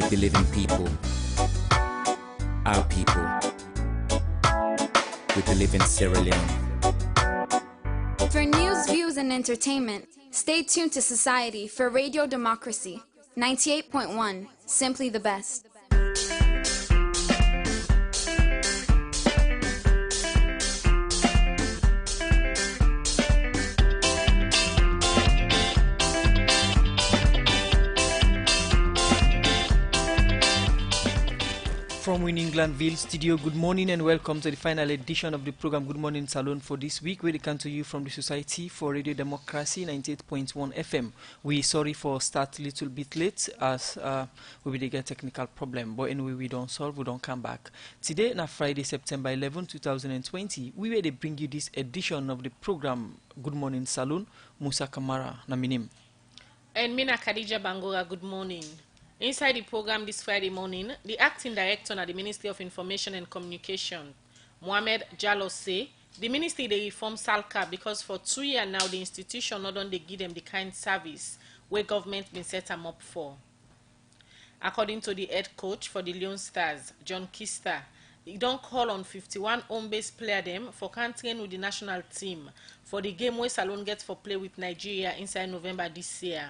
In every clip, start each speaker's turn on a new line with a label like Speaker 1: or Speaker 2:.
Speaker 1: with the living people, our people, with the living Sierra Leone.
Speaker 2: For news, views, and entertainment, stay tuned to Society for Radio Democracy, 98.1, simply the best.
Speaker 3: From Winning Glanville Studio, good morning and welcome to the final edition of the program Good Morning Salon for this week. We come to you from the Society for Radio Democracy 98.1 FM. We're sorry for start a little bit late as we will get technical problem, but anyway we don't solve, we don't come back. Today, na Friday, September 11, 2020, we will bring you this edition of the program Good Morning Salon. Musa Kamara, na minim. And
Speaker 4: Mina Khadija Bangora, good morning. Inside the program this Friday morning, the acting director at the Ministry of Information and Communication, Mohamed Jallo, say the ministry they reform SALCA because for 2 years now the institution not only give them the kind service where government been set them up for. According to the head coach for the Leon Stars, John Kister, he don't call on 51 home-based player them for countrying with the national team for the game where Salon gets for play with Nigeria inside November this year.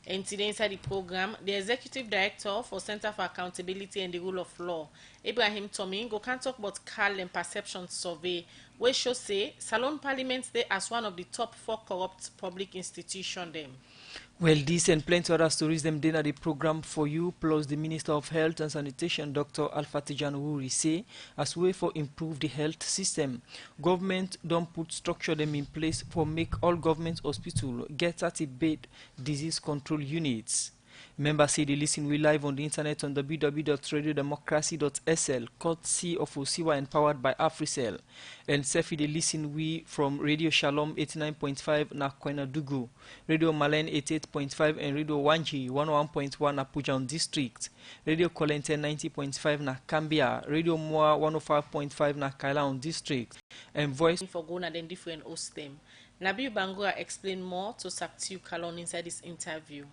Speaker 4: And today inside the program, the Executive Director for Center for Accountability and the Rule of Law, Ibrahim Tomingo, can talk about Carl and Perception Survey, where show say Salon Parliament stay as one of the top 4 corrupt public institutions them.
Speaker 3: Well, this and plenty other stories them did at the program for you, plus the Minister of Health and Sanitation, Dr. Alfatijan Wuri, say as way for improve the health system. Government don't put structure them in place for make all government hospital get at a bed disease control units. Members say they listen we live on the internet on www.radiodemocracy.sl, courtesy of Osiwa and powered by Africell. And Sefi they listen we from Radio Shalom 89.5 na Dugu, Radio Malen 88.5 and Radio Wanji 101.1 na Pujan District, Radio Kolente 90.5 na Cambia, Radio Moa 105.5 na Kailaon District, and Voice
Speaker 4: for Gona then different host them. Nabil Bangura explain more to Saktiu Kalon inside this interview.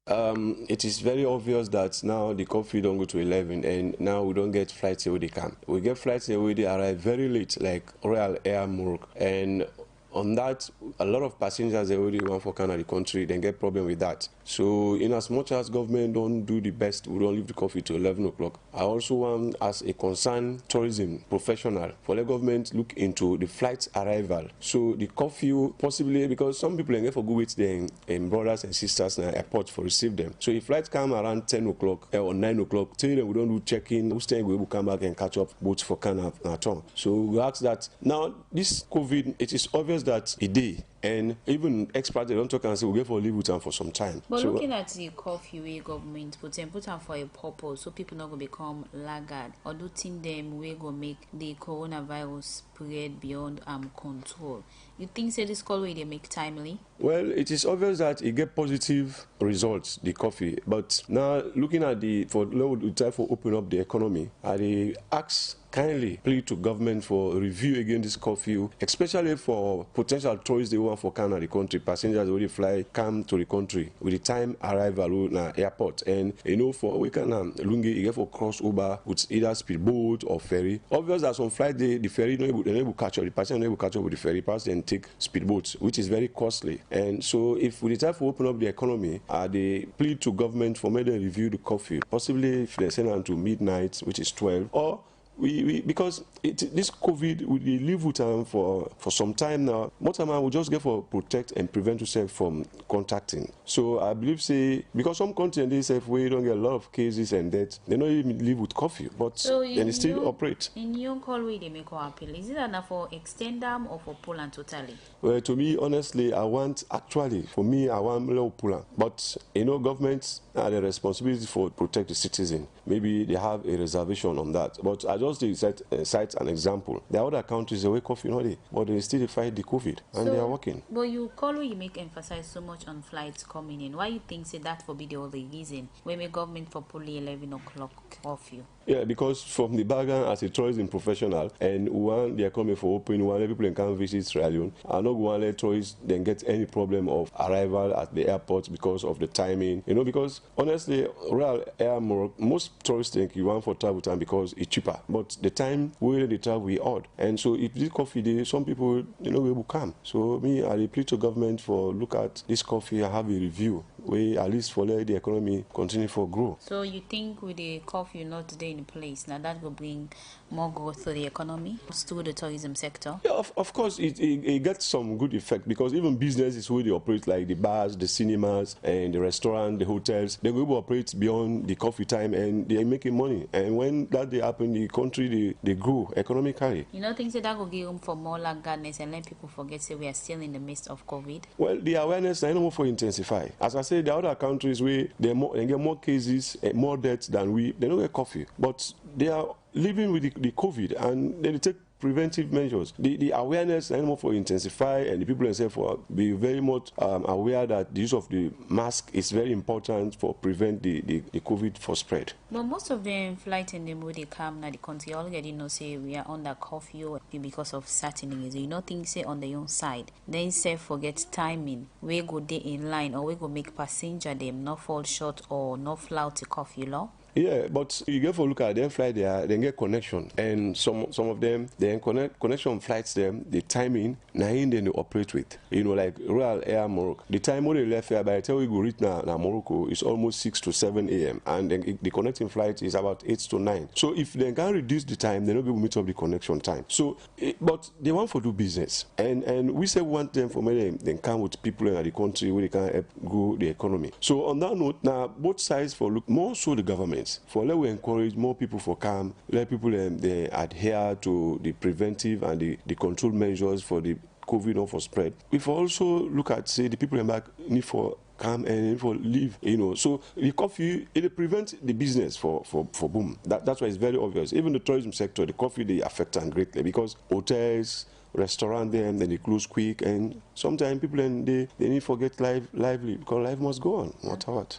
Speaker 5: It is very obvious that now the curfew don't go to 11 and now we don't get flights where they come. We get flights where they arrive very late, like Royal Air Morocco, and on that, a lot of passengers they already want for Canada, the country, then get problem with that. So, in as much as government don't do the best, we don't leave the coffee to 11 o'clock. I also want, as a concerned tourism professional, for the government look into the flight arrival. So, the curfew possibly, because some people get for go with their brothers and sisters in the airport for receive them. So, if flights come around 10 o'clock or 9 o'clock, tell them we don't do check-in, we stay, we will come back and catch up boats for Canada at all. So, we ask that now this COVID, it is obvious that a day, and even experts they don't talk and say we get for leave with them for some time.
Speaker 6: But so, looking at the curfew government put them for a purpose so people not gonna become laggard or do think them we go make the coronavirus spread beyond control. You think say this call way they make timely?
Speaker 5: Well, it is obvious that it get positive results, the coffee. But now looking at the for try for open up the economy, they ask kindly plead to government for review again this curfew, especially for potential tourists they want for Canada, the country. Passengers already fly come to the country with the time arrival na airport. And you know for we can lungi you get for crossover with either speedboat or ferry. Obvious that some flight the ferry not able to catch up, the passenger not able to catch up with the ferry pass then take speedboats, which is very costly. And so if we try to open up the economy, they plead to government for maybe review the curfew, possibly if they send them to midnight, which is 12, or because this COVID we live with them for some time now. Most of them will just get for protect and prevent yourself from contacting. So I believe say because some countries they say we don't get a lot of cases and deaths, they don't even live with curfew, but so they still operate.
Speaker 6: In your call way they make our appeal. Is it enough for extend them or for Poland totally?
Speaker 5: Well, to me honestly, I want little Poland, but you know governments have the responsibility for protect the citizen. Maybe they have a reservation on that, but I just just to cite an example. There are other countries where coffee not there, but they still fight the COVID and they are working.
Speaker 6: But you make emphasize so much on flights coming in. Why you think say that for be the only reason when the government for pull 11 o'clock curfew?
Speaker 5: Yeah, because from the background as a tourism professional, and one they are coming for open, one people can visit Sierra Leone, I not going to let tourists then get any problem of arrival at the airport because of the timing. You know, because honestly, Royal Air Morocco, most tourists think you want for travel time because it's cheaper, but the time where they travel is odd. And so if this coffee day, some people will come. So me, I plead to government for look at this coffee and have a review where at least for let the economy continue for grow.
Speaker 6: So you think with the curfew not today in place, now that will bring more growth to the economy, to the tourism sector?
Speaker 5: Yeah, of course, it gets some good effect because even businesses where they operate like the bars, the cinemas, and the restaurant, the hotels, they will operate beyond the coffee time and they are making money. And when that they happen, the country they grow economically.
Speaker 6: You know, things that will give room for more laggardness and let people forget say we are still in the midst of COVID.
Speaker 5: Well, the awareness I know for intensify. As I say, there are other countries where they get more cases, more deaths than we. They don't get coffee, but they are living with the COVID and they take preventive measures. The awareness and more for intensify, and the people themselves for be very much aware that the use of the mask is very important for prevent the COVID for spread.
Speaker 6: But most of them flight in the mood they come now the country already know say we are under curfew because of certain reasons. You know things say on the own side. Then say forget timing. We go day in line or we go make passenger them not fall short or not flout the curfew law.
Speaker 5: Yeah, but you get for look at them fly there, then get connection, and some of them then connection flights them the timing now in then they operate with. You know, like Royal Air Morocco. The time when they left here by the time we go reach now Morocco is almost 6 to 7 a.m. and then the connecting flight is about 8 to 9. So if they can reduce the time, they're not going to meet up the connection time. So, but they want to do business, and we say we want them for me then come with people in the country where they can help grow the economy. So on that note, now both sides for look more so the government. For let we encourage more people for come, let people they adhere to the preventive and the control measures for the COVID not for spread. We also look at say the people back need for come and for leave, you know. So the coffee it prevents the business for boom. That's why it's very obvious. Even the tourism sector, the coffee they affect them greatly because hotels, restaurant them, then they close quick, and sometimes people they need to get lively because life must go on, no matter what.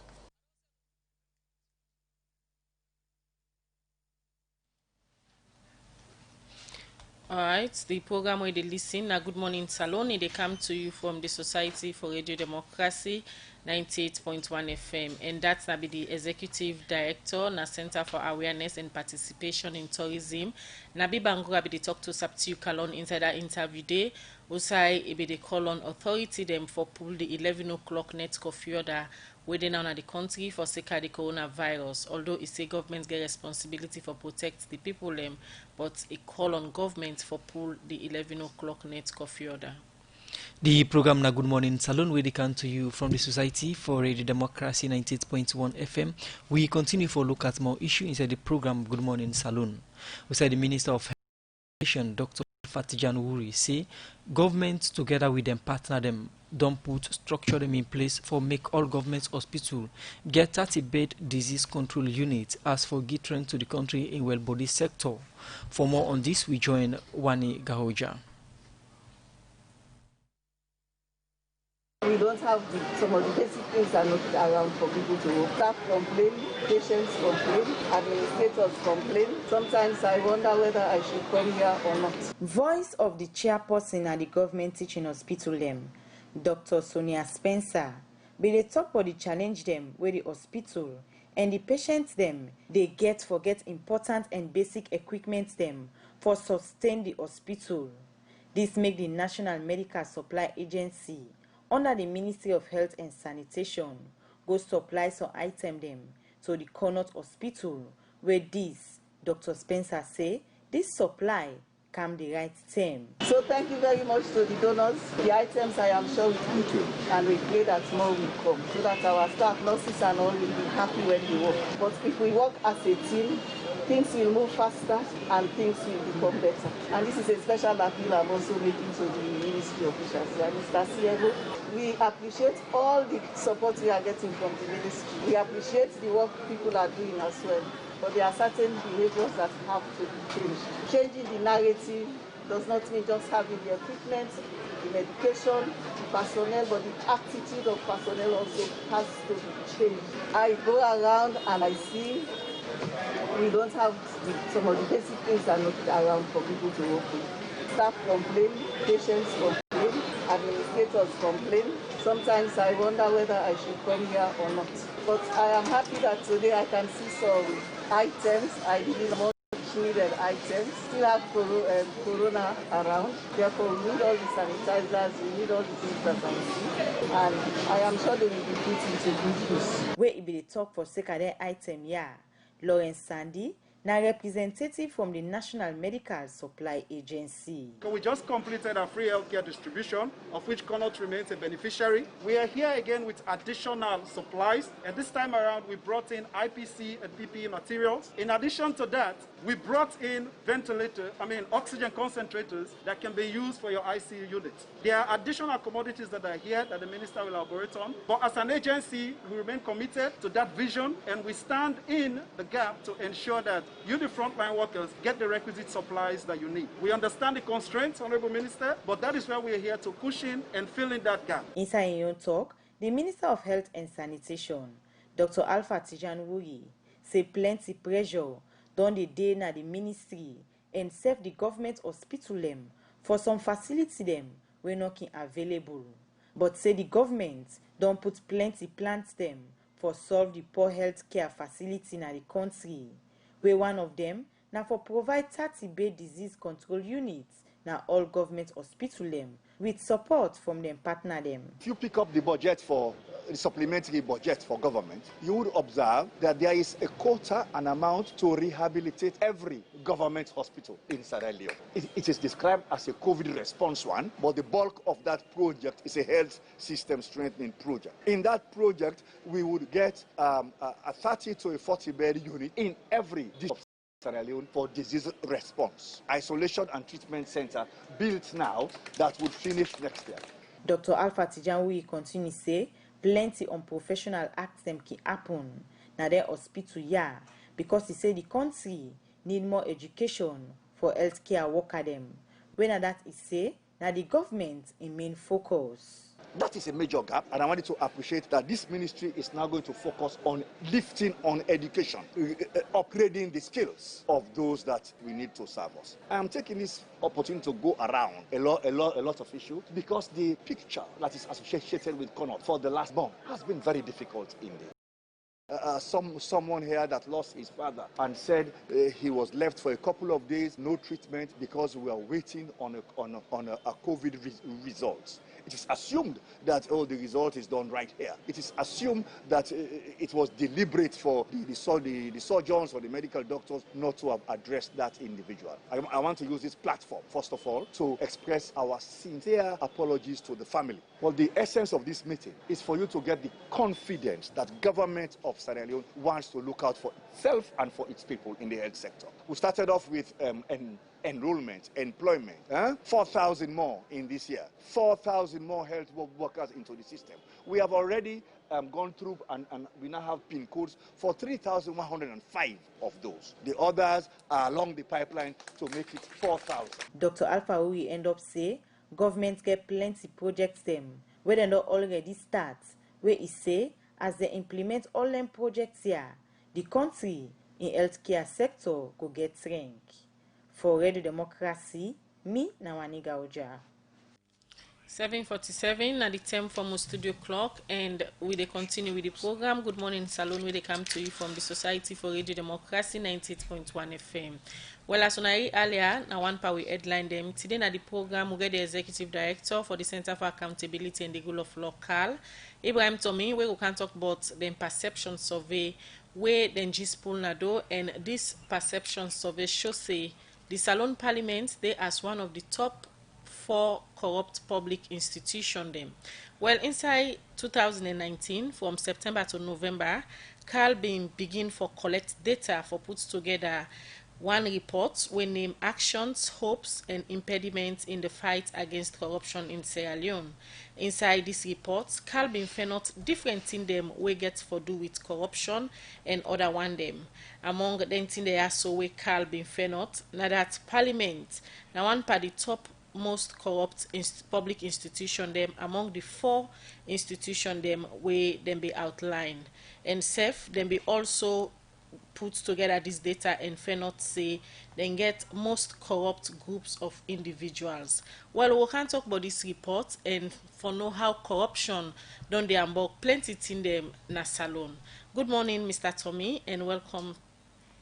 Speaker 4: All right, the program where they listen, a Good Morning Salon, they come to you from the Society for Radio Democracy, 98.1 FM, and that's be the Executive Director, na Center for Awareness and Participation in Tourism. Nabi Bangura be the talk to Saptiu Kalon inside that interview day. Usai be the call on authority them for pull the 11 o'clock net curfew order within now the country for sake of the coronavirus. Although it say governments get responsibility for protect the people them, but a call on government for pull the 11 o'clock net curfew order.
Speaker 3: The program na Good Morning Salon will come to you from the Society for Radio Democracy 98.1 FM. We continue for look at more issues inside the program Good Morning Salon. We said the Minister of Education, Dr. Fatijan Wuri, say government together with them partner them don't put structure them in place for make all government hospital get 30-bed disease control unit as for return to the country in well body sector. For more on this, we join Wani Gahoja.
Speaker 7: We don't have some of the basic things are not around for people to work. Staff complain, patients complain, administrators complain. Sometimes I wonder whether I should come here or not.
Speaker 8: Voice of the chairperson at the government teaching hospital Dr. Sonia Spencer, be the talk for the challenge them where the hospital and the patients them they get important and basic equipment them for sustain the hospital. This make the National Medical Supply Agency under the Ministry of Health and Sanitation go supply some item them to the Connaught Hospital where this Dr. Spencer say this supply come the right time.
Speaker 7: So thank you very much to the donors. The items I am sure will thank you, and we pray that more will come so that our staff, nurses and all will be happy when we work. But if we work as a team, things will move faster and things will become better. And this is a special appeal I'm also making to the ministry officials. Mr. Siego, we appreciate all the support we are getting from the ministry. We appreciate the work people are doing as well. But there are certain behaviors that have to be changed. Changing the narrative does not mean just having the equipment, the medication, the personnel, but the attitude of personnel also has to be changed. I go around and I see we don't have some of the basic things are not around for people to work with. Staff complain, patients complain, administrators complain. Sometimes I wonder whether I should come here or not. But I am happy that today I can see some items, I believe much needed items, still have corona around. Therefore, we need all the sanitizers, we need all the things that I see. And I am sure they will be put into good use.
Speaker 8: Where it be the talk for second item, yeah. Lawrence Sandy, now representative from the National Medical Supply Agency.
Speaker 9: We just completed our free healthcare distribution, of which Connaught remains a beneficiary. We are here again with additional supplies, and this time around we brought in IPC and PPE materials. In addition to that, we brought in oxygen concentrators that can be used for your ICU units. There are additional commodities that are here that the minister will elaborate on. But as an agency, we remain committed to that vision, and we stand in the gap to ensure that you, the frontline workers, get the requisite supplies that you need. We understand the constraints, Honorable Minister, but that is why we are here to push in and fill in that gap.
Speaker 8: Inside in your talk, the Minister of Health and Sanitation, Dr. Alpha Tijan Wuri, say plenty pressure don the day na the ministry and serve the government hospital them for some facility them wey not available. But say the government don't put plenty plans them for solve the poor health care facility in the country. Where one of them now for provide 30-bed disease control units now all government hospital them with support from them partner them.
Speaker 10: If you pick up the budget for the supplementary budget for government, you would observe that there is a quota, an amount to rehabilitate every government hospital in Sierra Leone. It is described as a COVID response one, but the bulk of that project is a health system strengthening project. In that project, we would get a 30 to a 40-bed unit in every district. Sierra Leone for disease response. Isolation and treatment center built now that would finish next year.
Speaker 8: Dr. Alpha Tijanwi continue say plenty unprofessional acts them can happen na their hospital because he say the country need more education for healthcare worker them. When that is say now the government in main focus.
Speaker 10: That is a major gap, and I wanted to appreciate that this ministry is now going to focus on lifting on education, upgrading the skills of those that we need to serve us. I am taking this opportunity to go around a lot of issues because the picture that is associated with Connaught for the last bomb has been very difficult indeed. Someone here that lost his father and said he was left for a couple of days, no treatment because we are waiting on a COVID results. It is assumed that the result is done right here. It is assumed that it was deliberate for the surgeons or the medical doctors not to have addressed that individual. I want to use this platform, first of all, to express our sincere apologies to the family. Well, the essence of this meeting is for you to get the confidence that government of Sierra Leone wants to look out for itself and for its people in the health sector. We started off with enrollment, employment, 4,000 more in this year, 4,000 more health workers into the system. We have already gone through and we now have PIN codes for 3,105 of those. The others are along the pipeline to make it 4,000.
Speaker 8: Dr. Alpha we end up say government get plenty projects them where they not already start, where he say as they implement all them projects here, the country in healthcare sector go get rank. For Radio Democracy, me Nawaniga Oja.
Speaker 4: 7:47 at the time from the studio clock, and we dey continue with the program. Good morning, Salon. We dey come to you from the Society for Radio Democracy 98.1 FM. Well, as I earlier, now one part we headline them today. Na the program we get the Executive Director for the Center for Accountability and the Rule of Law, CAL, Ibrahim Tomi. We can talk about the perception survey where then just pull nado, and this perception survey shows say the Salon Parliament they as one of the top 4 corrupt public institutions them. Well, inside 2019, from September to November, Carl been begin for collect data for put together one report wey name actions, hopes and impediments in the fight against corruption in Sierra Leone. Inside this report, Carl been fenot different thing them wey get for do with corruption and other one them. Among them thing they also wey Carl been fenot na that Parliament na one part the top most corrupt public institution them among the 4 institution them wey them be outlined. And sef them be also put together this data and not say then get most corrupt groups of individuals. Well, we can talk about this report and for know how corruption done they ambog plenty in them na salon. Good morning, Mr. Tommy, and welcome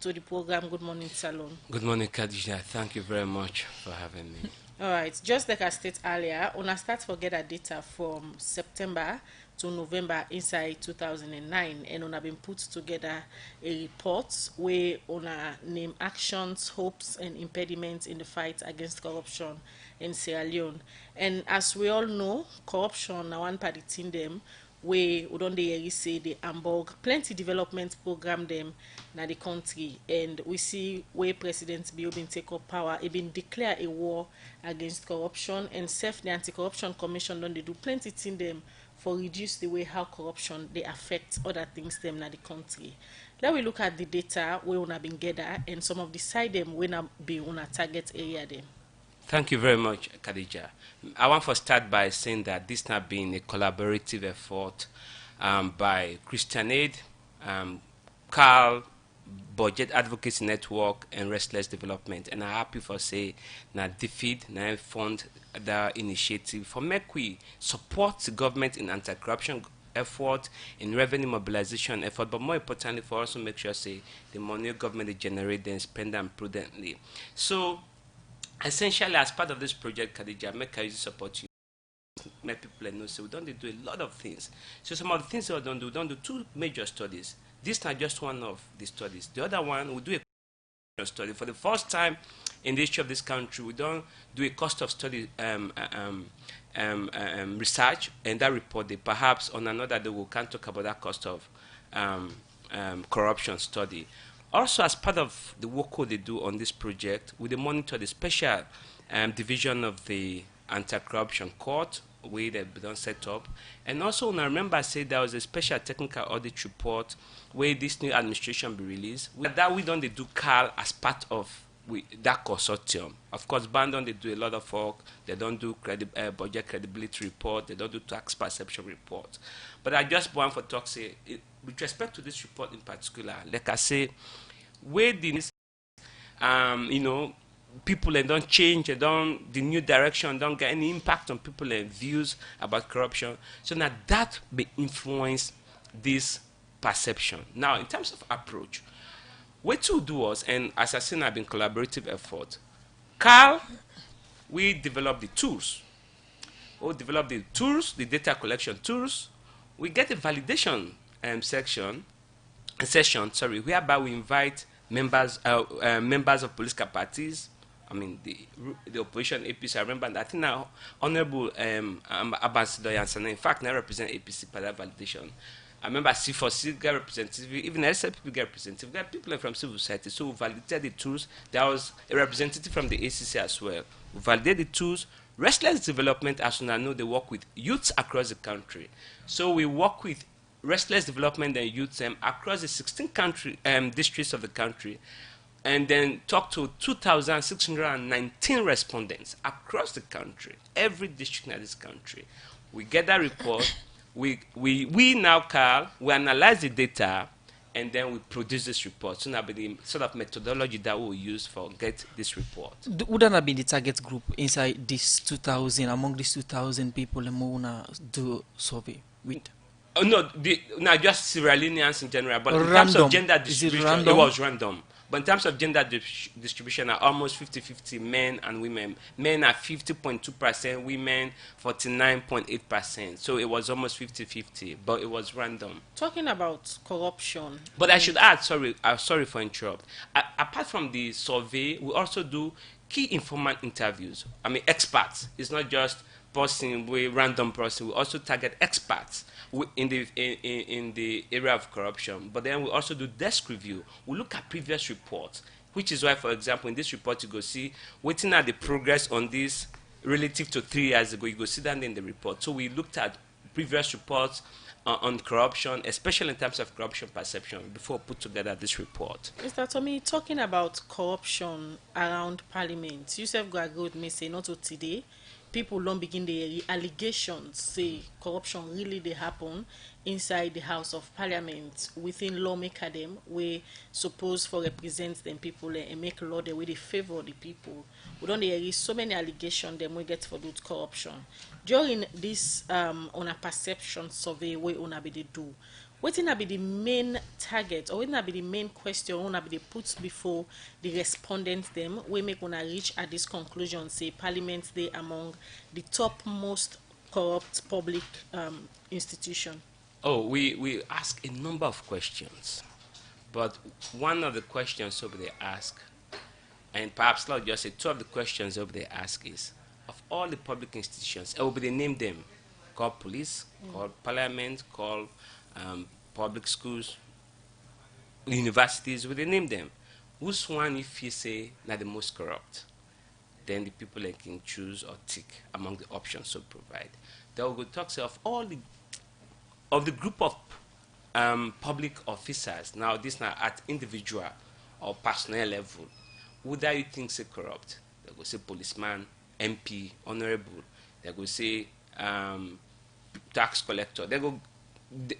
Speaker 4: to the program. Good morning, Salon.
Speaker 11: Good morning, Khadija. Thank you very much for having me.
Speaker 4: All right, just like I stated earlier, una start for get that data from September to November inside 2009, and una been put together a report where una name actions, hopes, and impediments in the fight against corruption in Sierra Leone. And as we all know, corruption na one part in them where we don't dey say they ambog plenty development program them na the country, and we see where President Bio been take up power, it been declare a war against corruption, and self the Anti-Corruption Commission don't they do plenty thing them for reduce the way how corruption they affect other things them na the country. Let we look at the data where una been gather and some of the side them when be una target area them.
Speaker 11: Thank you very much, Khadija. I want to start by saying that this has been a collaborative effort by Christian Aid, Carl, Budget Advocacy Network, and Restless Development. And I'm happy for say that DFID now fund the initiative for make we support the government in anti-corruption effort, in revenue mobilization effort, but more importantly for us to make sure say the money government they generate then spend them prudently. So essentially, as part of this project, Khadija, make I support you. Make people know. So we don't do a lot of things. So some of the things we don't do 2 major studies. This is not just one of the studies. The other one, we do a study. For the first time in the history of this country, we don't do a cost of study research, and that report, they perhaps on another day we can talk about that cost of corruption study. Also, as part of the work they do on this project, we monitor the special division of the anti-corruption court, where they've been set up. And also, I remember I said there was a special technical audit report where this new administration be released. With that, we don't do CAL as part of that consortium. Of course, Bandon, they do a lot of work. They don't do budget credibility report. They don't do tax perception report. But I just want to talk, say, with respect to this report in particular, like I say, where the people they don't change, the new direction don't get any impact on people and views about corruption. So now that may influence this perception. Now, in terms of approach, what to do was, and as I said, I've been collaborative effort. Carl, we developed the tools. We developed the tools, the data collection tools. We get a validation session, whereby we invite members of political parties. I mean, the opposition APC. I remember that I think now Honorable Ambassador Yansana, in fact, now represent APC by that validation. I remember C4C get representative, even LSA people get representative, got people from civil society. So we validated the tools. There was a representative from the ACC as well. We validated the tools. Restless Development, as you know, they work with youths across the country. So we work with Restless Development and youth across the 16 districts of the country, and then talk to 2,619 respondents across the country, every district in this country. We get that report. We now, Carl, we analyze the data, and then we produce this report. So now be the sort of methodology that we'll use for get this report.
Speaker 3: Wouldn't have been the target group inside this 2,000, among these 2,000 people and wanna do survey with?
Speaker 11: Oh, no, not just Sierra Leoneans in general, but in terms of gender distribution, it was random. But in terms of gender distribution, are almost 50-50 men and women. Men are 50.2%, women 49.8%. So it was almost 50-50, but it was random.
Speaker 4: Talking about corruption.
Speaker 11: But I should add, sorry for interrupt. Apart from the survey, we also do key informant interviews. I mean, experts. It's not just person, we random person. We also target experts in the area of corruption. But then we also do desk review. We look at previous reports, which is why, for example, in this report you go see waiting at the progress on this relative to 3 years ago. You go see that in the report. So we looked at previous reports on corruption, especially in terms of corruption perception, before we put together this report.
Speaker 4: Mr. Tommy, talking about corruption around Parliament, you have got good me say not to today. People don't begin the allegations say corruption really they happen inside the House of Parliament within lawmaker them we suppose for represent them people and make law the way they favor the people. We don't there is so many allegations them we get for good corruption. During this on a perception survey we on be they do. What be the main target or what be the main question what be they put before the respondents them we make wanna reach at this conclusion say Parliament they among the topmost corrupt public institution?
Speaker 11: Oh, we ask a number of questions, but one of the questions over they ask, and perhaps not just say two of the questions over they ask is, of all the public institutions, they name them, called police, called parliament, called public schools, universities, will they name them? Which one if you say not the most corrupt? Then the people can choose or tick among the options so provide. They will go talk say of all the group of public officers. Now this now at individual or personnel level, who that you think say corrupt? They go say policeman, MP, honorable. They go say tax collector. They go.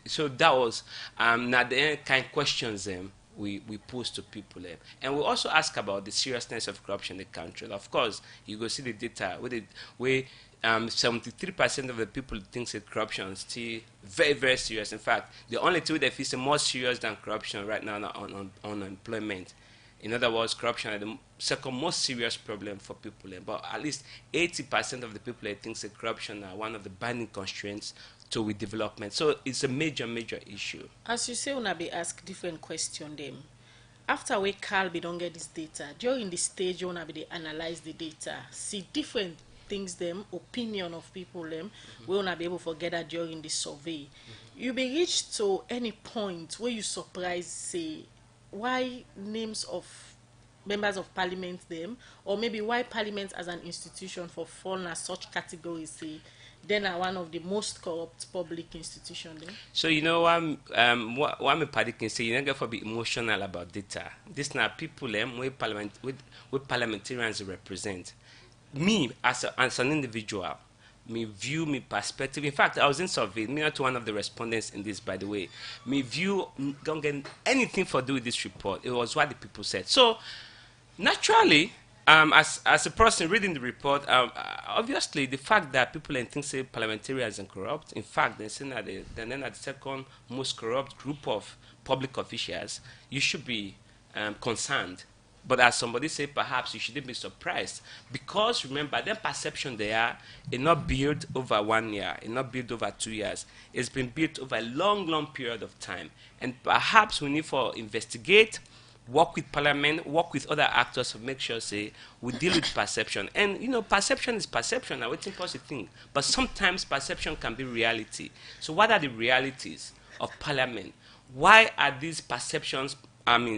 Speaker 11: So that was now the kind of questions we pose to people, and we also ask about the seriousness of corruption in the country. Of course, you go see the data where 73% of the people think that corruption is still very, very serious. In fact, the only two that is more serious than corruption right now on unemployment. In other words, corruption is the second most serious problem for people. But at least 80% of the people think that corruption are one of the binding constraints to with development. So it's a major, major issue.
Speaker 4: As you say, una be ask different question them. After we call, we don't get this data. During the stage, una be they analyze the data, see different things them, opinion of people them. We wanna be able to get that during the survey. You be reached to any point where you surprise say why names of members of parliament them, or maybe why parliament as an institution for fall as such categories say then are one of the most corrupt public institutions.
Speaker 11: So you know what my party can say, you don't get to be emotional about data. This now people with parliamentarians represent. Me as an individual, me view, me perspective. In fact, I was in survey, me not one of the respondents in this, by the way. Me view don't get anything for do with this report. It was what the people said. So naturally, as a person reading the report, obviously the fact that people think say parliamentarians are corrupt, in fact, they're saying that they're then at the second most corrupt group of public officials, you should be concerned. But as somebody said, perhaps you shouldn't be surprised. Because remember, their perception they are not built over 1 year, it's not built over 2 years. It's been built over a long, long period of time. And perhaps we need to investigate, work with parliament, work with other actors to make sure, say, we deal with perception. And, you know, perception is perception. I waiting for the thing. But sometimes perception can be reality. So what are the realities of parliament? Why are these perceptions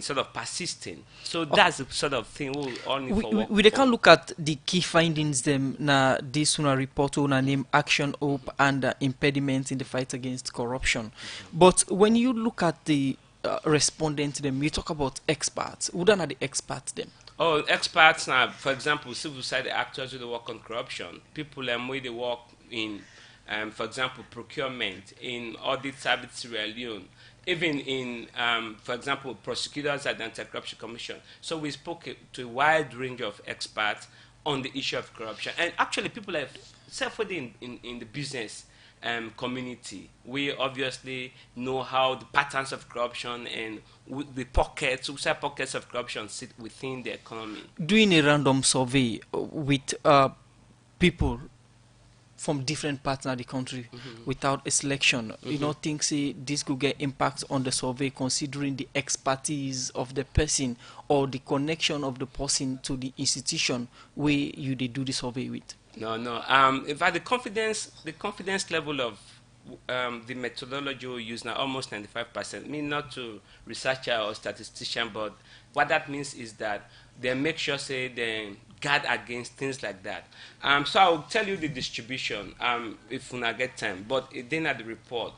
Speaker 11: sort of persisting? So that's the sort of thing we all need for work.
Speaker 3: We can look at the key findings them na this una report una name action, hope, and impediments in the fight against corruption. But when you look at the respondents them, you talk about experts. Who are the experts them?
Speaker 11: Oh, experts now, for example, civil society actors who work on corruption. People where they work in, for example, procurement, in audit service Sierra Leone, even in, for example, prosecutors at the Anti-Corruption Commission. So we spoke to a wide range of experts on the issue of corruption. And actually, people have self-within in the business community. We obviously know how the patterns of corruption and the pockets of corruption sit within the economy.
Speaker 3: Doing a random survey with people from different parts of the country without a selection. You know, think say this could get impact on the survey considering the expertise of the person or the connection of the person to the institution where you they do the survey with.
Speaker 11: No. In fact, the confidence level of the methodology we use now almost 95%. Me not to researcher or statistician, but what that means is that they make sure say they guard against things like that. So I'll tell you the distribution if we not get time. But then at the report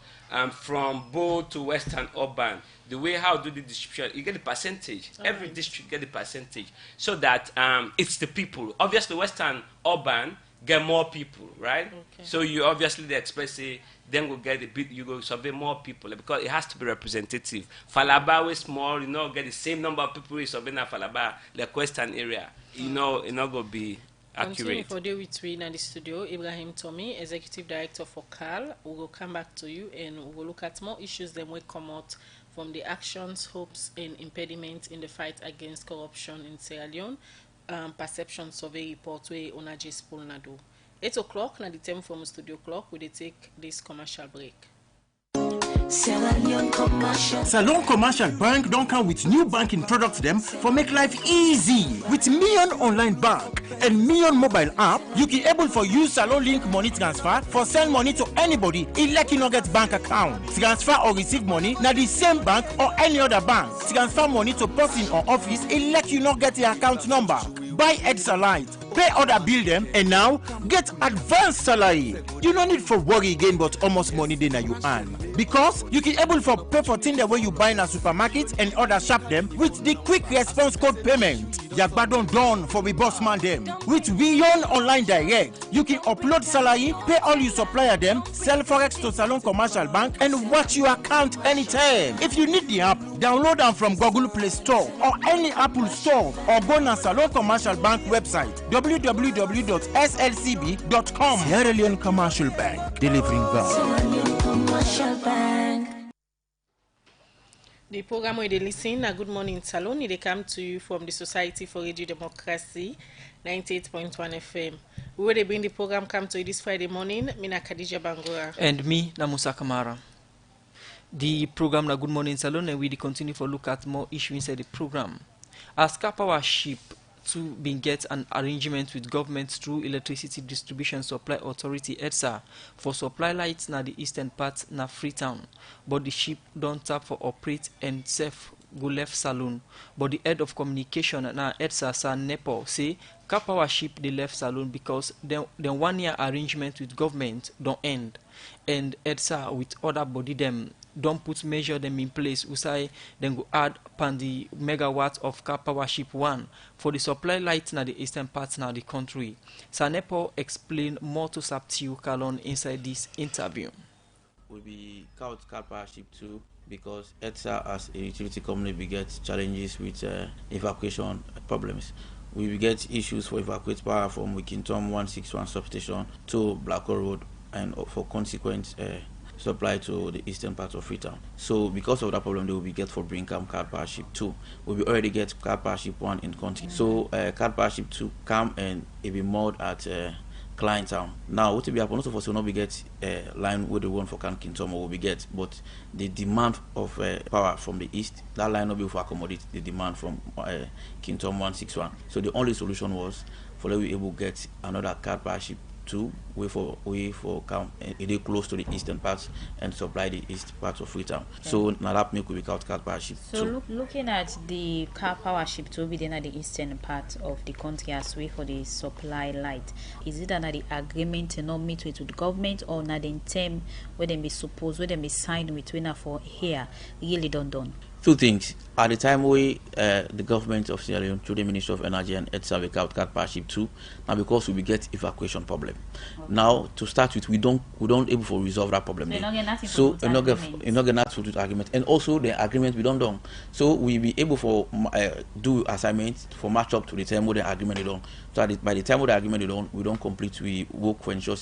Speaker 11: from Bow to Western Urban, the way how do the distribution, you get the percentage. Every district get the percentage, so that it's the people. Obviously, Western Urban get more people, right? Okay. So you obviously the express say then we'll get a bit, you go survey more people because it has to be representative. Falaba is small, you know, get the same number of people who survey na Falaba, like Western area. You know, it's not gonna be accurate.
Speaker 4: Continue for day with we in the studio, Ibrahim Tommy, Executive Director for CAL. We will come back to you and we will look at more issues that will come out from the actions, hopes, and impediments in the fight against corruption in Sierra Leone. Perception survey report where Onajes Pool Nado. 8 o'clock, now the time from studio clock, we take this commercial break.
Speaker 12: Salon Commercial Bank don't come with new banking products them for make life easy. With Million Online Bank and Million Mobile app, you can able for use Salon Link money transfer for send money to anybody like you not get bank account. Transfer or receive money na the same bank or any other bank. Transfer money to person or office like you not get the account number. Buy Edsalite, pay other bill them, and now get advanced salary. You don't need for worry again, but almost money then you earn. Because you can able for pay for things the way you buy in a supermarket and other shop them with the quick response code payment. Yagbadon done for we boss man them. With Beyond Online Direct, you can upload salary, pay all your supplier them, sell forex to Salon Commercial Bank, and watch your account anytime. If you need the app, download them from Google Play Store or any Apple Store, or go to Salon Commercial Bank website www.slcb.com. Sierra Leone Commercial Bank, delivering value.
Speaker 6: Commercial Bank.
Speaker 4: The program where they listen, a Good Morning Salon, they come to you from the Society for Radio Democracy, 98.1 FM. Where they bring the program come to you this Friday morning, Mina Khadija Bangura.
Speaker 3: And me, Namusa Kamara. The program na Good Morning Salon, and we continue for look at more issues inside the program. As Kapawa Ship to be get an arrangement with government through Electricity Distribution Supply Authority EDSA for supply lights na the eastern part na Freetown, but the ship don't tap for operate and safe go left saloon. But the head of communication na EDSA sa Nepo say Kapawa ship the left saloon because the 1 year arrangement with government don't end, and EDSA with other body them don't put measure them in place. We say then go add upon the megawatt of car power ship 1 for the supply light na the eastern parts now the country. Sanepo explain more to Saptiu Kalon inside this interview.
Speaker 13: Will be car power ship 2 because ETSA as a utility company we get challenges with evacuation problems. We will get issues for evacuate power from Wikintom 161 substation to Blackwell Road and for consequent supply to the eastern part of Freetown. So because of that problem, they will be get for Brinkham car power ship 2. We will already get car power ship 1 in country. So car power ship 2 come and it be moored at Klein Town. Now what will be happen? Most of us will not be get line where the one for Kintom will be get, but the demand of power from the east, that line will be for accommodate the demand from Kintom 161. So the only solution was for we able to get another car power ship 2 way for come it close to the eastern parts and supply the east part of Freetown. Okay. So now that make we without car power ship 2.
Speaker 6: So looking at the car power ship 2 within the eastern part of the country as way for the supply light, is it that the agreement to not meet with the government or not in term where they be supposed where they be signed between for here really done?
Speaker 13: Two things. At the time we the government of Sierra Leone through the Ministry of Energy and ETSA we out car power ship 2 now because we get evacuation problem. Okay. Now to start with we don't able to resolve that problem. So you're not get that to argument, and also the agreement we don't done. So we be able for do assignments for match up to the time where the agreement is done. So by the time where the agreement is done, we don't complete. We work for ensure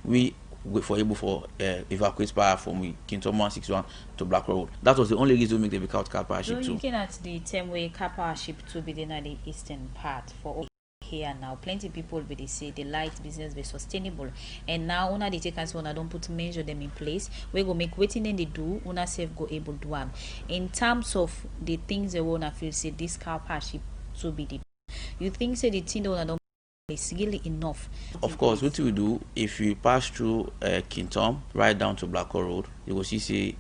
Speaker 13: we for able for evacuate power from Kintom 161 to Black Road. That was the only reason we make the car power ship 2.
Speaker 6: So looking at the term way car power ship 2 within the eastern part for here now. Plenty people will they say the light business be sustainable, and now una they take us when I don't put measure them in place. We go make waiting then they do una self go able to do am. In terms of the things they wanna feel say this car partnership to be the. You think say the thing that una don't is really enough?
Speaker 13: Of course, what we do if you pass through Kintom right down to Blackwell Road, you will see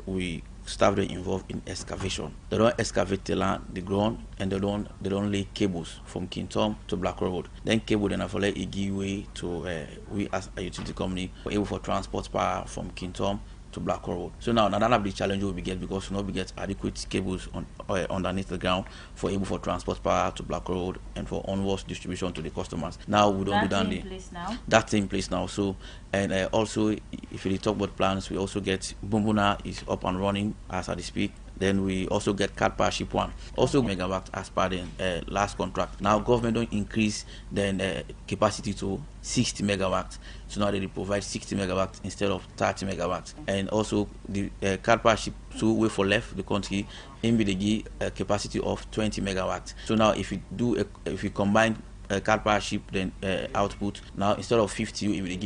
Speaker 13: we staff them involved in excavation. They don't excavate the land, the ground, and they don't lay cables from Kintom to Blackwell Road. Then cable then after let it give way to we as a utility company we're able for transport power from Kintom to Blackwell Road. So now none of the challenge will be get because we get adequate cables on underneath the ground for able for transport power to Blackwell Road and for onwards distribution to the customers. Now we don't do that. That's in place now. So and also if you talk about plans, we also get Bumbuna is up and running as I speak. Then we also get cat partnership 1, also megawatt as per the last contract. Now government don't increase then capacity to 60 megawatts. So now they provide 60 megawatts instead of 30 megawatts. And also the cat partnership 2 way for left the country in the capacity of 20 megawatts. So now if you combine car partnership then output now instead of 50 if it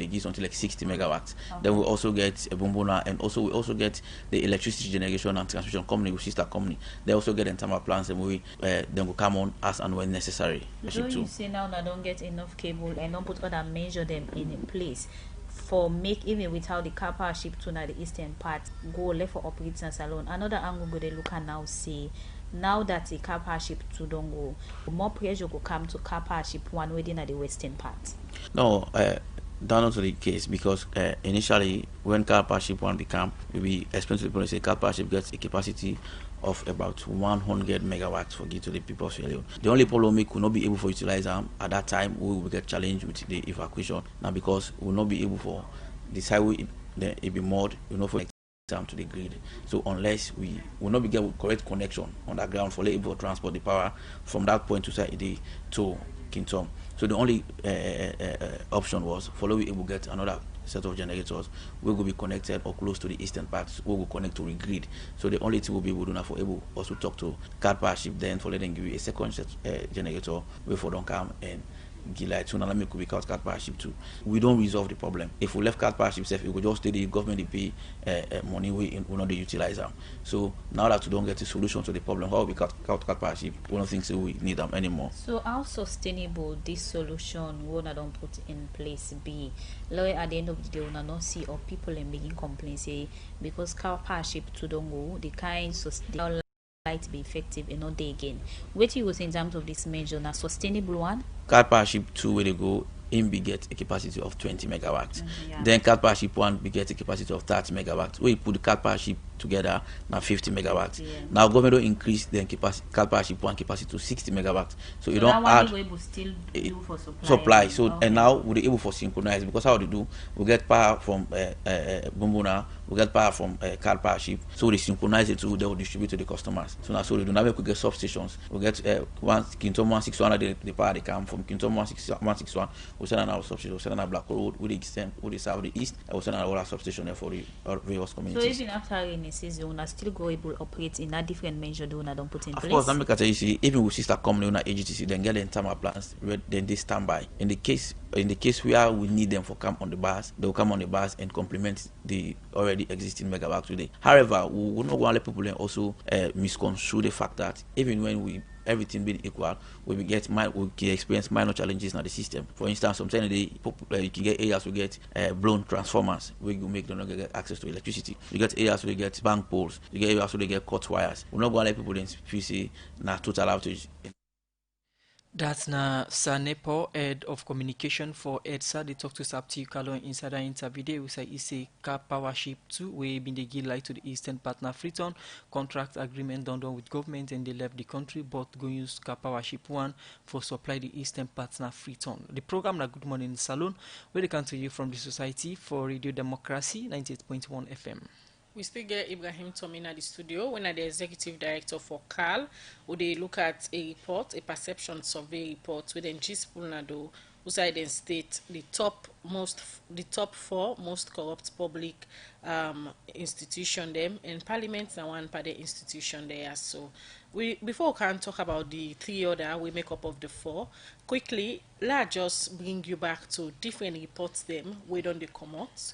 Speaker 13: gives something like 60 megawatts. Then we also get a Bumbuna, and also we also get the electricity generation and transmission company, which is sister company. They also get internal plans and we then will come on as and when necessary.
Speaker 6: So you say now I don't get enough cable and don't put other measure them in place for make even without the car partnership to the eastern part go left for operating salon. Another angle go they look at now say now that the car partnership 2 don't go, more pressure will come to car partnership 1 within at the western part.
Speaker 13: No, that's not the case because initially when car partnership 1 became, we explained to the people say car partnership gets a capacity of about 100 megawatts for give to the people of Sierra Leone. The only problem we could not be able to utilize them at that time, we will get challenged with the evacuation now because we will not be able for this highway it be mud, you know, for down to the grid. So unless we will not be get correct connection on the ground for able to transport the power from that point to Saturday to Kintom. So the only option was follow we able get another set of generators. We will be connected or close to the eastern parts. We will connect to the grid. So the only thing we'll be able to do now for able also talk to car partnership then for letting give you a second set, generator where for don't come and Gila to Nalami could be cut cat partnership too. We don't resolve the problem. If we left cat partnership safe, we could just stay the government they pay money we not they utilize them. So now that we don't get a solution to the problem, how we cut partnership, we don't think so we need them anymore.
Speaker 6: So how sustainable this solution we not don't put in place be? Lawyer at the end of the day we not see or people and making complaints say because car partnership to don't go the kind sustainable light be effective and not they again. What you was in terms of this measure na sustainable one?
Speaker 13: Car partnership 2 where they go in be get a capacity of 20 megawatts. Then car partnership 1 be get a capacity of 30 megawatts. We put the car partnership together now 50 megawatts. Now government don't increase then car partnership 1 capacity to 60 megawatts. So you don't add
Speaker 6: still do for
Speaker 13: supply. So and now we're able for synchronize because how they do we get power from Bumbuna, we get power from car partnership. So they synchronize it to they will distribute to the customers. So now so they do now we could get substations. We get Kintom 161 the power they come from Kintom 161. We send our substation, we send our Black Road, we extend, we serve the east, and we send our substation there for the various communities.
Speaker 6: So even after rainy season, we still go able to operate in a different measure they don't put in place.
Speaker 13: Of course, I'm make you see even with sister company on AGTC, then get the internal plans, then they stand by. In the case where we need them for come on the bus, they will come on the bus and complement the already existing megawatts today. However, we will not want to let people also misconstrue the fact that even when everything being equal, we can experience minor challenges in the system. For instance, sometimes you can get areas we get blown transformers, we will make them not get access to electricity. You get areas where they get bank poles, you get areas where they get cut wires. We're not going to let people then feel say total outage.
Speaker 3: That's na Sanepo, head of communication for EDSA. They talk to Sapti Kalo inside the interview. They say it's a car powership 2 we been the give light to the Eastern Partner Freeton contract agreement done with government and they left the country but go use car powership 1 for supply the Eastern Partner Freeton. The program na Good Morning Salon where they come to you from the Society for Radio Democracy 98.1 FM.
Speaker 4: We still get Ibrahim Tomina at the studio when the executive director for CAL, who they look at a report, a perception survey report within Gispulnado, who side and state the top 4 most corrupt public institution them and Parliament and one part the institution there. So Before we can talk about the three other we make up of the four, quickly let's just bring you back to different reports them we don't they come out.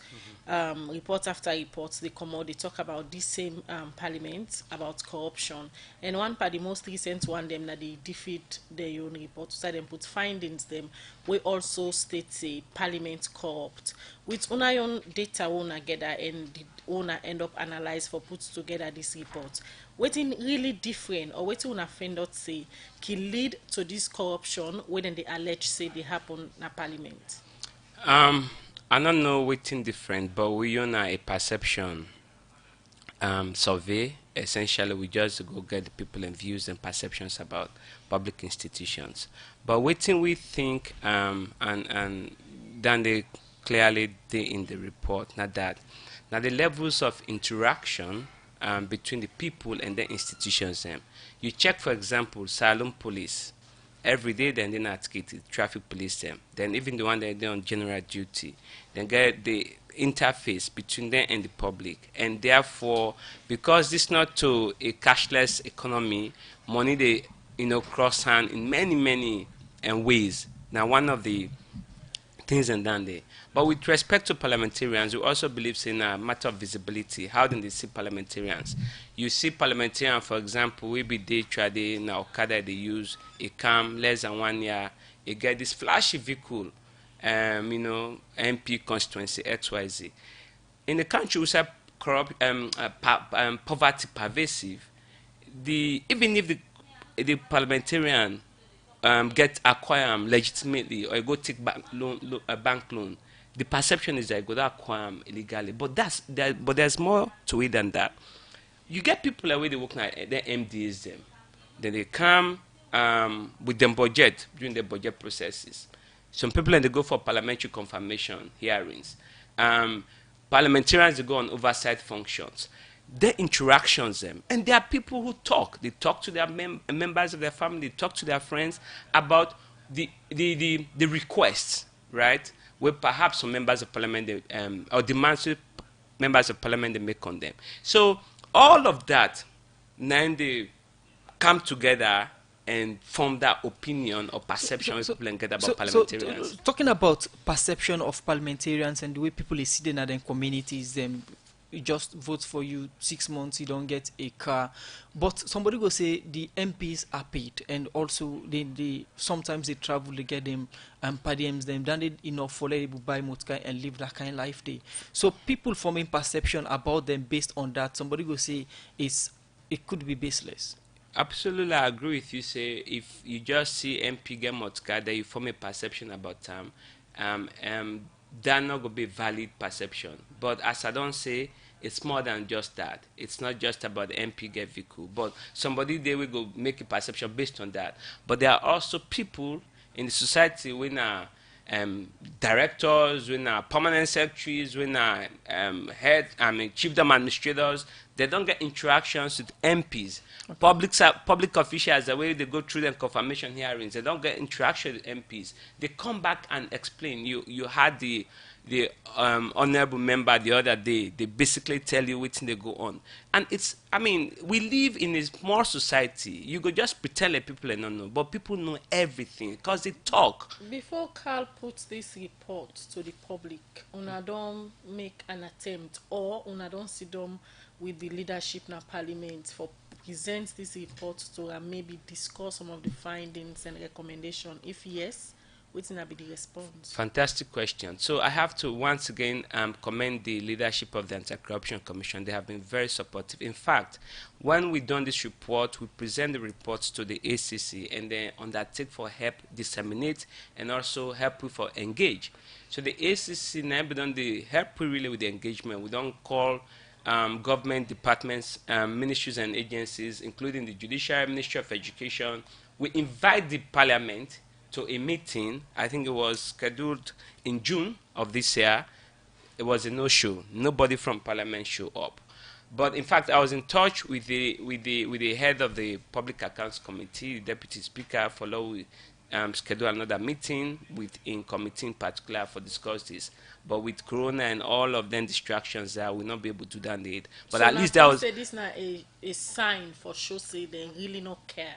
Speaker 4: Report after reports they come out, they talk about this same parliament about corruption. And one part the most recent one them that they defeat their own report, so them put findings them we also state say parliament corrupt. With una own data una gather and the owner end up analyze for put together this report. Wetin really different or wetin una find out say can lead to this corruption when they allege say they happen na parliament?
Speaker 11: I don't know what's different, but we own a perception survey. Essentially, we just go get the people and views and perceptions about public institutions. But waiting we think and then they clearly did in the report, not that. Now the levels of interaction between the people and the institutions. You check, for example, Salon Police. Every day, then they not get the traffic police them. Then even the one that they're on general duty, then get the interface between them and the public. And therefore, because this not to a cashless economy, money they cross hand in many ways. Now one of the things and done there. But with respect to parliamentarians, we also believe in a matter of visibility. How do they see parliamentarians? You see parliamentarians, for example, we be day trading, now Okada they use, it come less than 1 year, you get this flashy vehicle, MP constituency XYZ. In the country, we say poverty pervasive. Even if the parliamentarian get acquire legitimately or go take a bank loan, the perception is that I go to acquire illegally. But there's more to it than that. You get people away they work now, the MDs them. Then they come with them budget during the budget processes. Some people and they go for parliamentary confirmation hearings. Parliamentarians they go on oversight functions. Their interactions them, and there are people who talk. They talk to their members of their family. They talk to their friends about the requests, right? Where perhaps some members of parliament or demands members of parliament they make on them. So all of that, then they come together and form that opinion or perception people get about parliamentarians.
Speaker 3: So, talking about perception of parliamentarians and the way people is sitting at their communities, them you just vote for you 6 months, you don't get a car. But somebody will say the MPs are paid, and also they sometimes they travel, they get them per diems, them done it enough for them to buy motor and live that kind of life day. So people forming perception about them based on that, somebody will say it could be baseless.
Speaker 11: Absolutely, I agree with you. Say if you just see MP get motor, then you form a perception about them. That not gonna be valid perception. But as I don't say, it's more than just that. It's not just about the MP get vehicle, but somebody there will go make a perception based on that. But there are also people in the society when directors, when permanent secretaries, when chief administrators, they don't get interactions with MPs. Okay. Public officials, the way they go through them confirmation hearings, they don't get interaction with MPs. They come back and explain. You had the honorable member the other day. They basically tell you what they go on, and we live in a small society. You go just pretend like people don't know, but people know everything because they talk.
Speaker 4: Before Carl puts this report to the public, una don't make an attempt, or una don't sit down with the leadership in parliament for present this report to and maybe discuss some of the findings and recommendations. If yes, what's going to be the response?
Speaker 11: Fantastic question. So I have to once again commend the leadership of the Anti-Corruption Commission. They have been very supportive. In fact, when we done this report, we present the reports to the ACC and then undertake for help disseminate and also help we for engage. So the ACC now done the help we really with the engagement. We don't call government departments, ministries and agencies, including the Judiciary, Ministry of Education. We invite the Parliament to a meeting. I think it was scheduled in June of this year. It was a no-show. Nobody from Parliament showed up. But in fact, I was in touch with the head of the Public Accounts Committee, the Deputy Speaker, follow schedule another meeting in committee in particular for discuss this. But with Corona and all of them distractions, that will not be able to do that. But
Speaker 4: so
Speaker 11: at least that was.
Speaker 4: Say this now a sign for sure say they really not care.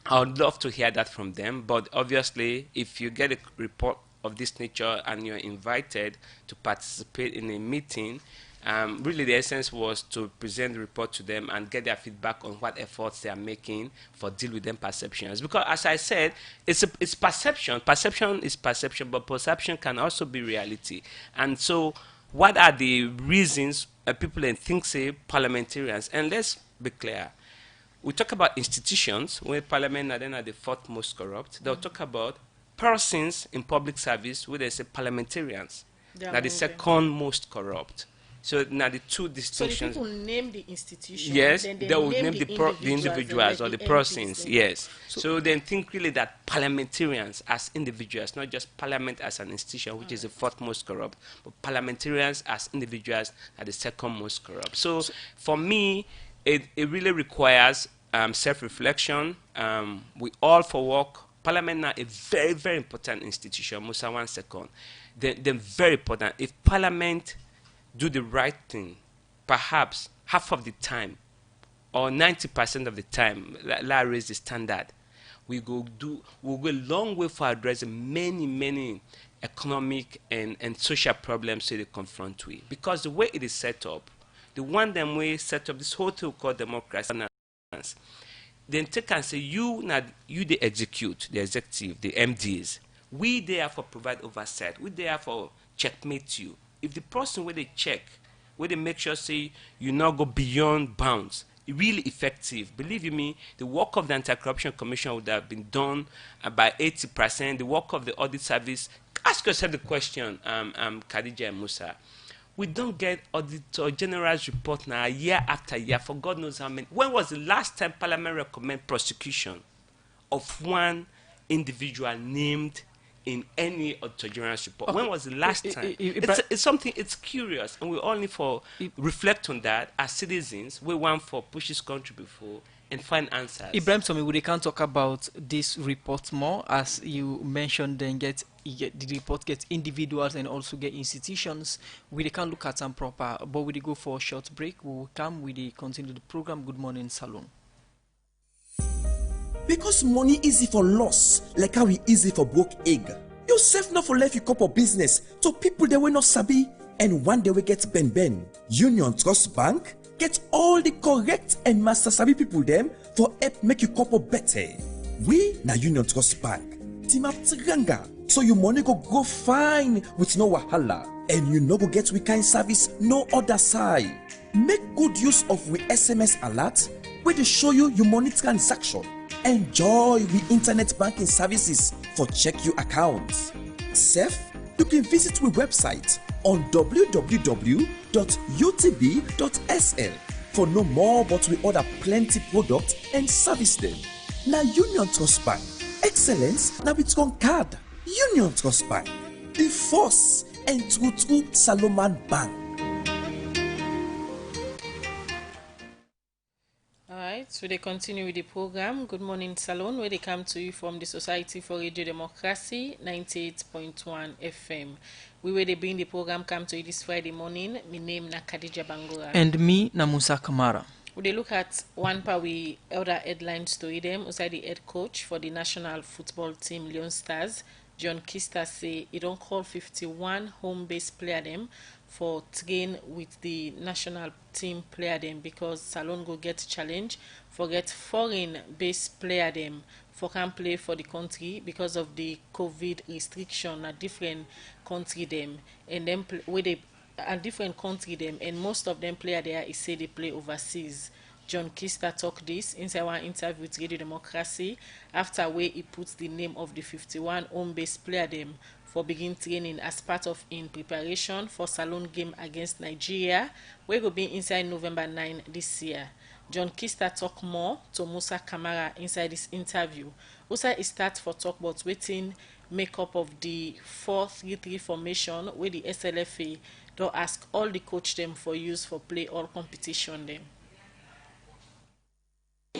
Speaker 11: I would love to hear that from them, but obviously, if you get a report of this nature and you're invited to participate in a meeting, really the essence was to present the report to them and get their feedback on what efforts they are making for deal with them perceptions. Because as I said, it's perception. Perception is perception, but perception can also be reality. And so, what are the reasons people think say parliamentarians? And let's be clear. We talk about institutions, where parliament are then at the fourth most corrupt. They'll talk about persons in public service, where they say parliamentarians, now the second most corrupt. So now the two distinctions.
Speaker 4: So the people name the institution.
Speaker 11: Yes,
Speaker 4: then
Speaker 11: they will name the individuals or the persons. Yes. So then think really that parliamentarians as individuals, not just parliament as an institution, which is the fourth most corrupt, but parliamentarians as individuals are the second most corrupt. So for me, it really requires self-reflection. We all for work. Parliament now a very, very important institution. Musa, 1 second. Then very important. If Parliament do the right thing, perhaps half of the time or 90% of the time, let's raise the standard. We'll go a long way for addressing many economic and social problems that they confront with. Because the way it is set up, the one them way set up this whole thing called democracy, then take and say you they execute, the executive, the MDs. We therefore provide oversight. We therefore checkmate you. If the person where they check, where they make sure say you not go beyond bounds, really effective. Believe you me, the work of the Anti-Corruption Commission would have been done by 80%. The work of the audit service. Ask yourself the question, Khadija and Musa. We don't get Auditor General's report now year after year for God knows how many. When was the last time Parliament recommended prosecution of one individual named in any Auditor General's report? Okay. When was the last time? It's something, it's curious, and we all need to reflect on that as citizens. We want for push this country before and find answers.
Speaker 3: Ibrahim Somi, we can talk about this report more, as you mentioned, then the report gets individuals and also get institutions. We can look at some proper, but we go for a short break. We will come, we continue the program. Good morning, Salon.
Speaker 14: Because money easy for loss, like how it easy for broke egg. You save not for life you couple business to people they will not sabi, and one day we get ben. Union Trust Bank get all the correct and master sabi people them for help make you couple better. We na Union Trust Bank team up Tiranga, so your money go grow fine with no wahala, and you no go get we kind service no other side. Make good use of we SMS alert where they show you your money transaction. Enjoy the internet banking services for check your accounts. Safe, you can visit our website on www.utb.sl for no more, but we order plenty products and service them. Now Union Trust Bank, excellence now it's on card. Union Trust Bank, the force and true Salomon Bank.
Speaker 4: So they continue with the program. Good morning, Salon, where they come to you from the Society for Radio Democracy, 98.1 FM. We where they bring the program come to you this Friday morning. My name is Khadija Bangura.
Speaker 3: And me, Musa Kamara.
Speaker 4: We they look at one part we other headlines to them. Outside the head coach for the national football team, Leon Stars, John Kista say he don't call 51 home-based player them for train with the national team player them, because Salon go get challenge for get foreign-based player them for can play for the country because of the COVID restriction at different country them, and then where they at different country them, and most of them player there is say they play overseas. John Kista talked this inside one interview with Radio Democracy after where he puts the name of the 51 home-based player them for begin training as part of in preparation for Salon game against Nigeria, where will be inside November 9 this year. John Kista talk more to Musa Kamara inside this interview. Musa is start for talk about waiting makeup of the 4-3-3 formation where the SLFA don't ask all the coach them for use for play all competition them.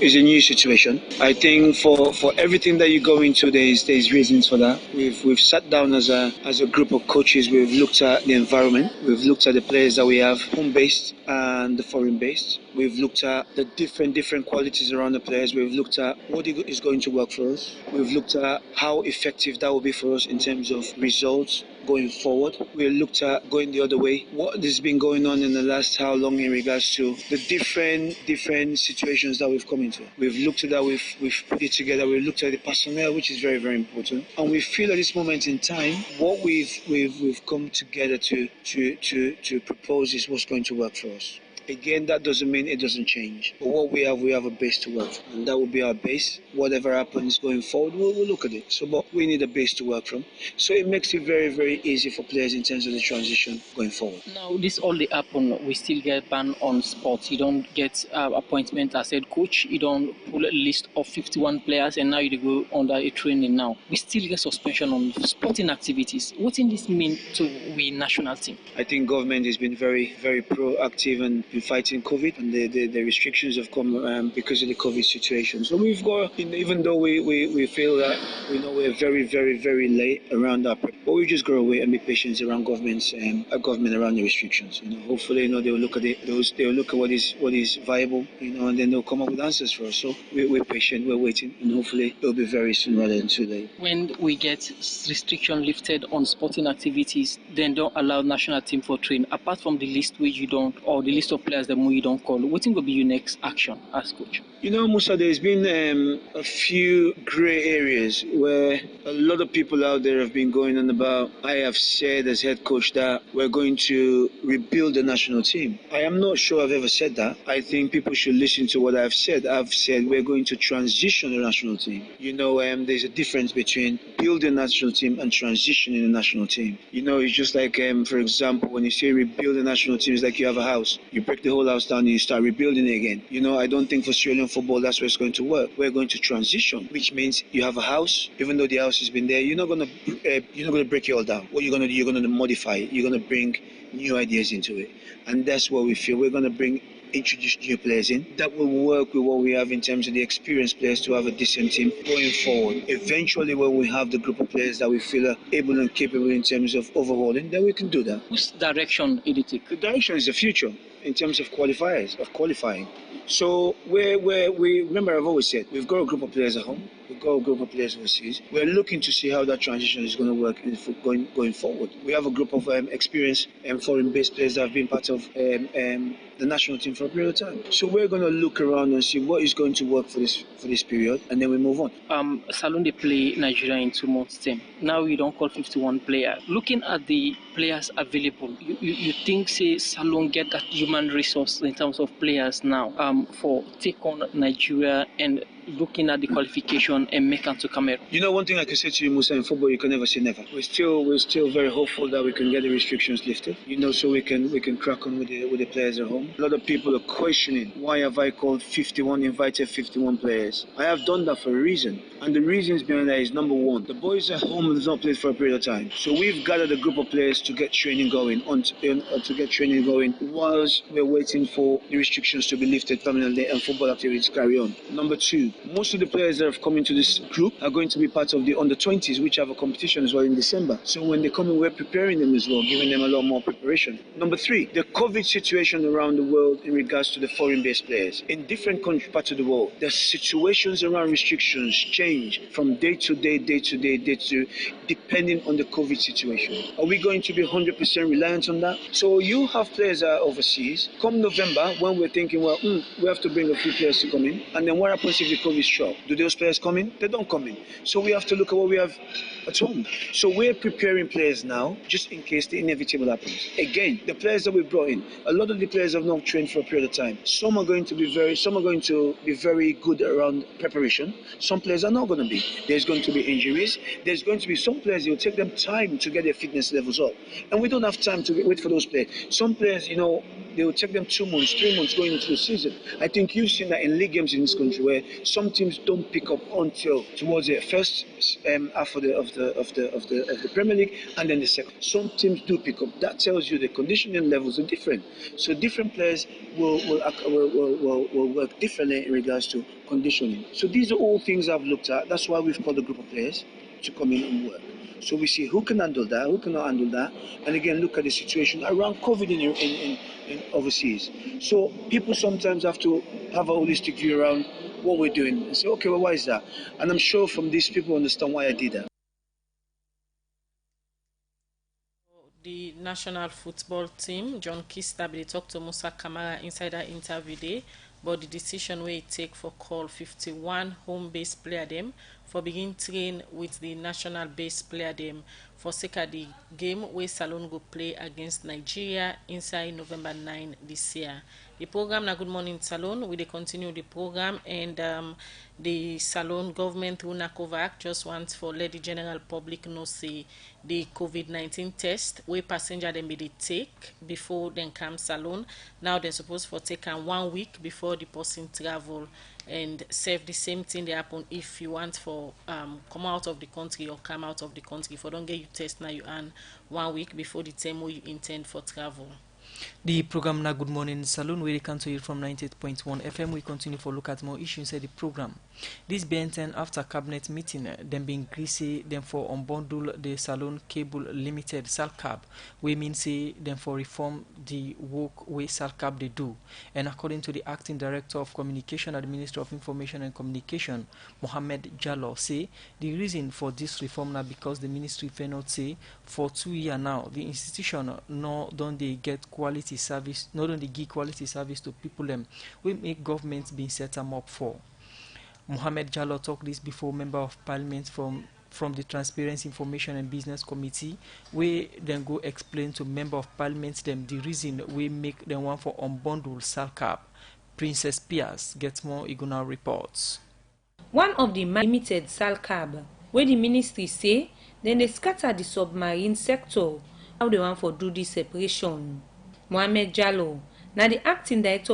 Speaker 15: is a new situation. I think for everything that you go into, there's reasons for that. We've sat down as a group of coaches. We've looked at the environment. We've looked at the players that we have, home based and the foreign based. We've looked at the different qualities around the players. We've looked at what is going to work for us. We've looked at how effective that will be for us in terms of results going forward. We looked at going the other way. What has been going on in the last how long in regards to the different situations that we've come into. We've looked at that. We've put it together. We've looked at the personnel, which is very important. And we feel at this moment in time, what we've come together to propose is what's going to work for us. Again, that doesn't mean it doesn't change. But what we have a base to work from. And that will be our base. Whatever happens going forward, we'll look at it. So, but we need a base to work from. So it makes it very easy for players in terms of the transition going forward.
Speaker 16: Now, this all happen, we still get banned on sports. You don't get appointment as head coach. You don't pull a list of 51 players, and now you go under a training now. We still get suspension on sporting activities. What does this mean to we national team?
Speaker 15: I think government has been very proactive and fighting COVID, and the restrictions have come because of the COVID situation. So we've got, even though we feel that we're very late around that, but we just got to wait and be patient around government around the restrictions. Hopefully, they'll look at it. They'll look at what is viable, and then they'll come up with answers for us. So we're patient, we're waiting, and hopefully it'll be very soon rather than too late.
Speaker 16: When we get restriction lifted on sporting activities, then don't allow national team for train. Apart from the list where you don't, or the list of players that you don't call, what will be your next action as coach?
Speaker 15: Musa, there's been a few grey areas where a lot of people out there have been going on about. I have said as head coach that we're going to rebuild the national team. I am not sure I've ever said that. I think people should listen to what I've said. I've said we're going to transition the national team. There's a difference between building a national team and transitioning the national team. It's just like, for example, when you say rebuild the national team, it's like you have a house. You break the whole house down and you start rebuilding it again. I don't think for Australian football that's where it's going to work. We're going to transition, which means you have a house. Even though the house has been there, you're not going to break it all down. What you're going to do, you're going to modify it. You're going to bring new ideas into it, and that's what we feel. We're going to introduce new players in that will work with what we have in terms of the experienced players to have a decent team going forward. Eventually, when we have the group of players that we feel are able and capable in terms of overhauling, then we can do that.
Speaker 16: Which direction did it take?
Speaker 15: The direction is the future in terms of qualifying. So we remember, I've always said we've got a group of players at home, we've got a group of players overseas. We're looking to see how that transition is going to work going forward. We have a group of experienced foreign-based players that have been part of the national team for a period of time. So we're going to look around and see what is going to work for this period, and then we move on.
Speaker 16: Salon they play Nigeria in 2 months' time. Now you don't call 51 players. Looking at the players available, you think say Salon get that human resource in terms of players now for take on Nigeria and looking at the qualification and make it to Cameroon?
Speaker 15: One thing I can say to you, Musa, in football you can never say never. We're still very hopeful that we can get the restrictions lifted. So we can crack on with the players at home. A lot of people are questioning why have I called invited 51 players. I have done that for a reason. And the reasons behind that is, number one, the boys at home have not played for a period of time. So we've gathered a group of players to get training going, whilst we're waiting for the restrictions to be lifted permanently and football activities carry on. Number two, most of the players that have come into this group are going to be part of the under-20s, which have a competition as well in December. So when they come in, we're preparing them as well, giving them a lot more preparation. Number three, the COVID situation around the world in regards to the foreign-based players. In different parts of the world, the situations around restrictions change from day to day, depending on the COVID situation. Are we going to be 100% reliant on that? So you have players that are overseas. Come November, when we're thinking, we have to bring a few players to come in, and then what happens if the COVID shop? Do those players come in? They don't come in. So we have to look at what we have at home. So we're preparing players now, just in case the inevitable happens. Again, the players that we brought in, a lot of the players have not trained for a period of time. Some are going to be very good around preparation. Some players are not going to be. There's going to be injuries. There's going to be some players, it will take them time to get their fitness levels up. And we don't have time to wait for those players. Some players, they will take them 2 months, 3 months going into the season. I think you've seen that in league games in this country where Some teams don't pick up until towards the first half of the Premier League and then the second. Some teams do pick up. That tells you the conditioning levels are different. So different players will work differently in regards to conditioning. So these are all things I've looked at. That's why we've called a group of players to come in and work. So we see who can handle that, who cannot handle that, and again look at the situation around COVID in overseas. So people sometimes have to have a holistic view around what we're doing and say, okay, well, why is that? And I'm sure from these people understand why I did that.
Speaker 4: The national football team, John Kista, they talked to Musa Kamara inside that interview day, but the decision where it take for call 51 home-based player them for begin train with the national base player them for sake of the game where Salon go play against Nigeria inside November 9 this year. The program na Good Morning Salon, we continue the program, and the Salon government through NACOVAC just wants for let the general public know say the COVID-19 test where passenger them be they take before then come Salon. Now they're supposed for take 1 week before the person travel, and serve the same thing they happen if you want for come out of the country or come out of the country. If you don't get you test now, you earn 1 week before the time where you intend for travel.
Speaker 3: The program na Good Morning Saloon, where you can hear from 98.1 FM. We continue for look at more issues inside the program. This being 10 after cabinet meeting, them being greasy, them for unbundle the Salon Cable Limited Salcab. We mean say them for reform the work way Salcab they do. And according to the acting director of communication at the Ministry of Information and Communication, Mohammed Jallo, say the reason for this reform now because the ministry cannot say for 2 years now the institution don't they get quality service, not only give quality service to people them we make governments being set them up for. Mohammed Jallo talked this before member of parliament from the Transparency Information and Business Committee, where then go explain to member of parliament them the reason we make them one for unbundle Salcab. Princess Pias gets more Iguna reports.
Speaker 17: One of the limited Salcab, where the ministry say then they scatter the submarine sector. How they want for do this separation? Mohammed Jallo, now the acting director